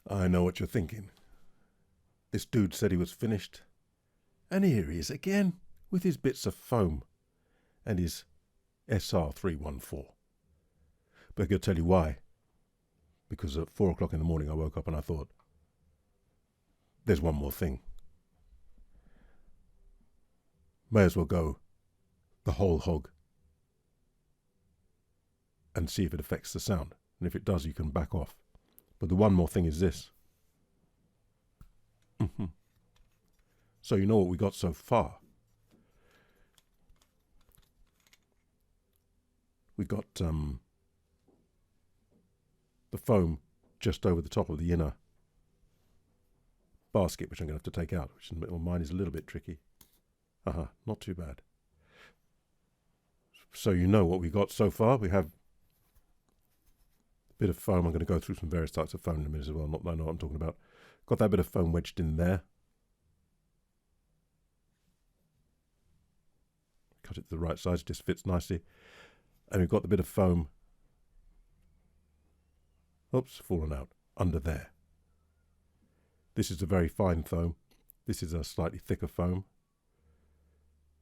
I know what you're thinking. This dude said he was finished, and here he is again with his bits of foam and his SR 314. But I could tell you why. Because at 4 o'clock in the morning I woke up and I thought, there's one more thing. May as well go the whole hog and see if it affects the sound. And if it does, you can back off. But the one more thing is this. So you know what we got so far. We got the foam just over the top of the inner basket, which I'm going to have to take out, which mine is a little bit tricky. Not too bad. So you know what we got so far. We have a bit of foam. I'm going to go through some various types of foam in a minute as well. Not that I know what I'm talking about. Got that bit of foam wedged in there. Cut it to the right size, just fits nicely. And we've got the bit of foam, oops, fallen out, under there. This is a very fine foam. This is a slightly thicker foam.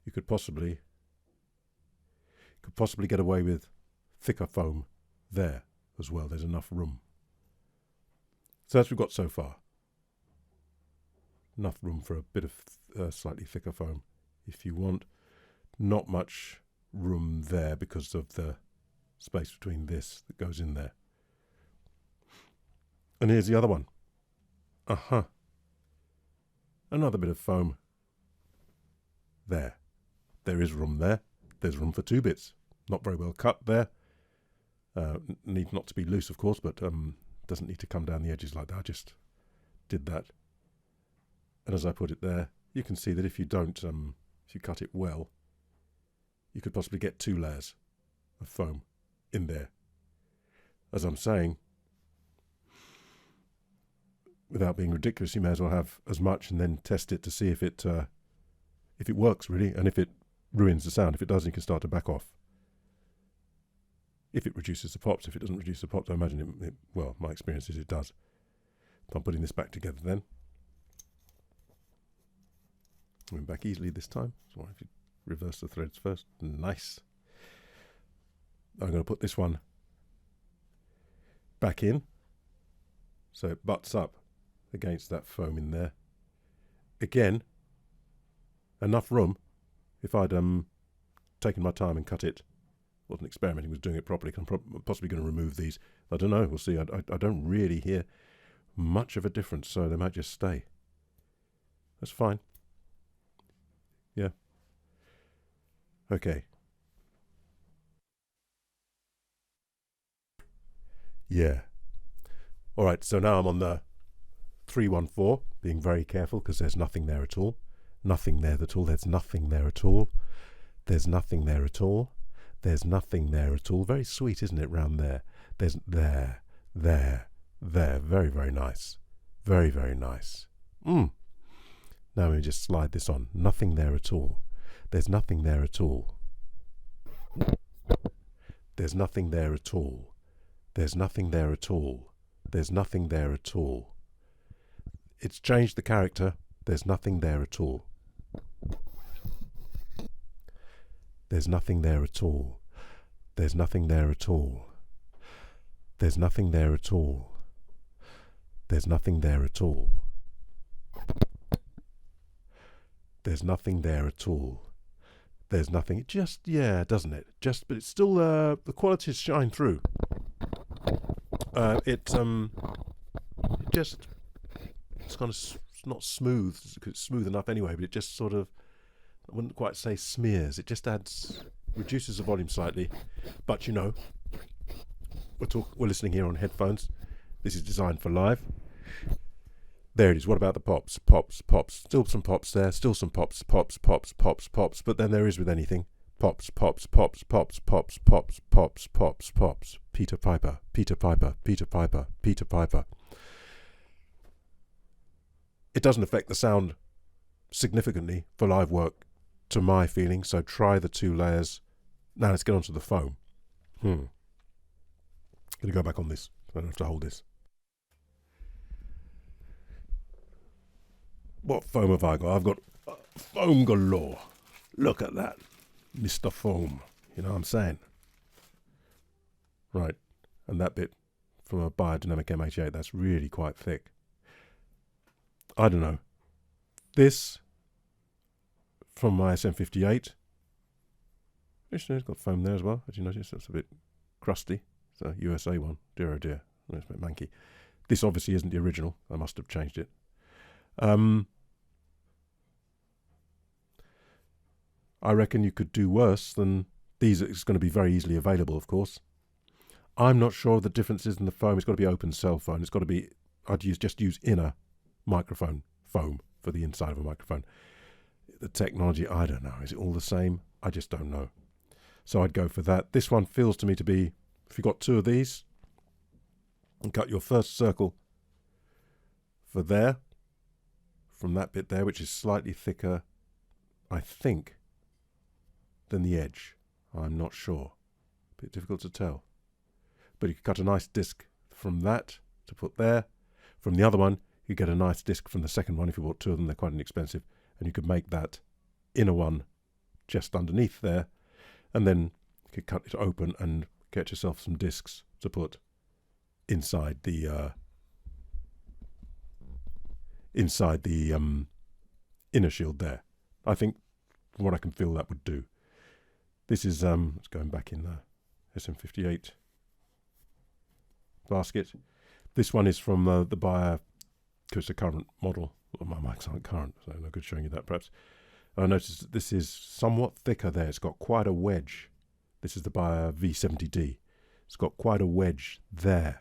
You could possibly get away with thicker foam there as well. There's enough room. So that's what we've got so far. Enough room for a bit of slightly thicker foam if you want. Not much room there because of the space between this that goes in there. And here's the other one. Another bit of foam there. There is room there. There's room for two bits. Not very well cut there. Needs not to be loose, of course, but doesn't need to come down the edges like that. I just did that. And as I put it there, you can see that if you don't, if you cut it well, you could possibly get 2 layers of foam in there. As I'm saying, without being ridiculous, you may as well have as much and then test it to see if it works really, and if it ruins the sound. If it does, you can start to back off. If it reduces the pops. If it doesn't reduce the pops, I imagine well, my experience is it does. So I'm putting this back together then. Going back easily this time. So if you reverse the threads first. Nice. I'm going to put this one back in so it butts up against that foam in there. Again, enough room. If I'd taken my time and cut it, wasn't experimenting, was doing it properly, I'm possibly going to remove these. I don't know, we'll see. I don't really hear much of a difference, so they might just stay. That's fine. Yeah. Okay. Yeah. All right, so now I'm on the 314, being very careful because there's nothing there at all. Nothing there at all. There's nothing there at all. There's nothing there at all. There's nothing there at all. Very sweet, isn't it, round there? There's there. Very, very nice. Very, very nice. Now let me just slide this on. Nothing there at all. There's nothing there at all. There's nothing there at all. There's nothing there at all. There's nothing there at all. It's changed the character. There's nothing there at all. There's nothing there at all. There's nothing there at all. There's nothing there at all. There's nothing there at all. There's nothing there at all. There's nothing. It just, yeah, doesn't it? Just, but it's still, the qualities shine through. It's kind of not smooth, because it's smooth enough anyway, but it just sort of, I wouldn't quite say smears. It just reduces the volume slightly. But you know, we're listening here on headphones. This is designed for live. There it is. What about the pops? Pops. Still some pops there. Still some pops. Pops. But then there is with anything. Pops. Peter Piper. It doesn't affect the sound significantly for live work, to my feeling. So try the 2 layers. Now let's get onto the foam. Gonna go back on this. I don't have to hold this. What foam have I got? I've got foam galore. Look at that, Mr. Foam. You know what I'm saying? Right, and that bit from a biodynamic M88, that's really quite thick. I don't know. This from my SM58. It's got foam there as well. As you notice, that's a bit crusty. It's a USA one. Dear oh dear. It's a bit manky. This obviously isn't the original. I must have changed it. I reckon you could do worse than these. It's going to be very easily available, of course. I'm not sure the differences in the foam. It's got to be open cell foam. It's got to be, just use inner microphone foam for the inside of a microphone. The technology, I don't know. Is it all the same? I just don't know. So I'd go for that. This one feels to me to be, if you've got two of these, and cut your first circle for there, from that bit there, which is slightly thicker, I think, than the edge. I'm not sure. A bit difficult to tell. But you could cut a nice disc from that to put there. From the other one, you get a nice disc from the second one. If you bought two of them, they're quite inexpensive. And you could make that inner one just underneath there. And then you could cut it open and get yourself some discs to put inside the inner shield there. I think, from what I can feel, that would do. This is it's going back in the SM58 basket. This one is from the Bayer, because it's a current model. Well, my mics aren't current, so no good showing you that perhaps. I noticed that this is somewhat thicker there. It's got quite a wedge. This is the Bayer V70D. It's got quite a wedge there.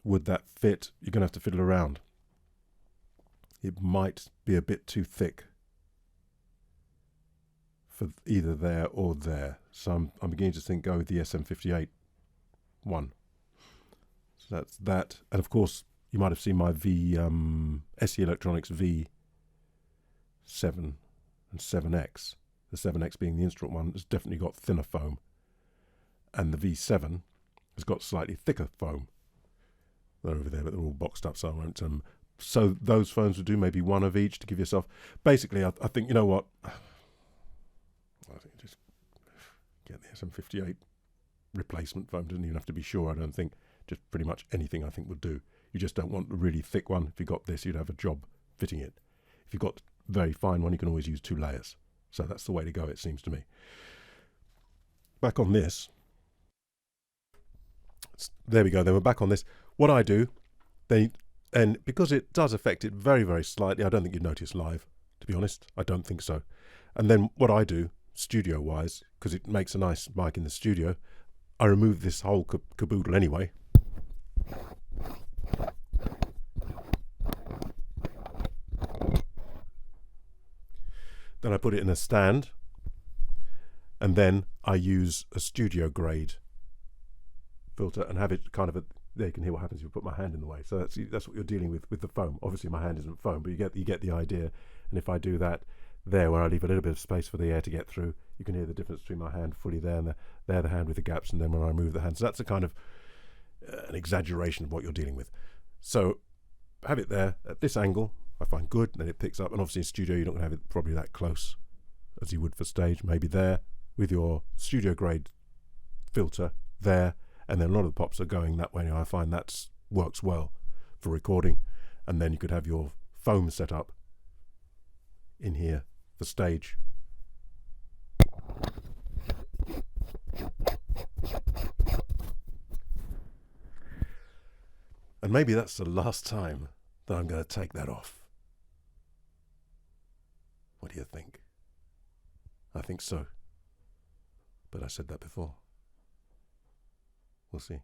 Would that fit? You're going to have to fiddle around. It might be a bit too thick for either there or there. So I'm beginning to think go with the SM58 one. So that's that. And of course, you might have seen my SE Electronics V7 and 7X. The 7X being the instrument one has definitely got thinner foam. And the V7 has got slightly thicker foam. They're over there, but they're all boxed up, so I won't. So those phones would do maybe one of each to give yourself. Basically, I think, you know what? I think just get the SM58 replacement foam. Doesn't even have to be sure, I don't think. Just pretty much anything I think would do. You just don't want the really thick one. If you got this, you'd have a job fitting it. If you've got a very fine one, you can always use 2 layers. So that's the way to go, it seems to me. Back on this. There we go. Then we're back on this. What I do, and because it does affect it very, very slightly, I don't think you'd notice live, to be honest. I don't think so. And then what I do, studio-wise, because it makes a nice mic in the studio, I remove this whole caboodle anyway. Then I put it in a stand, and then I use a studio grade filter and have it kind of there you can hear what happens if you put my hand in the way. So that's what you're dealing with the foam. Obviously my hand isn't foam, but you get the idea. And if I do that there, where I leave a little bit of space for the air to get through, you can hear the difference between my hand fully there and the hand with the gaps, and then when I move the hand. So that's a kind of an exaggeration of what you're dealing with. So have it there at this angle, I find good, and then it picks up. And obviously in studio you're not going to have it probably that close as you would for stage. Maybe there with your studio grade filter there, and then a lot of the pops are going that way. I find that works well for recording. And then you could have your foam set up in here for stage. And maybe that's the last time that I'm going to take that off. What do you think? I think so. But I said that before. We'll see.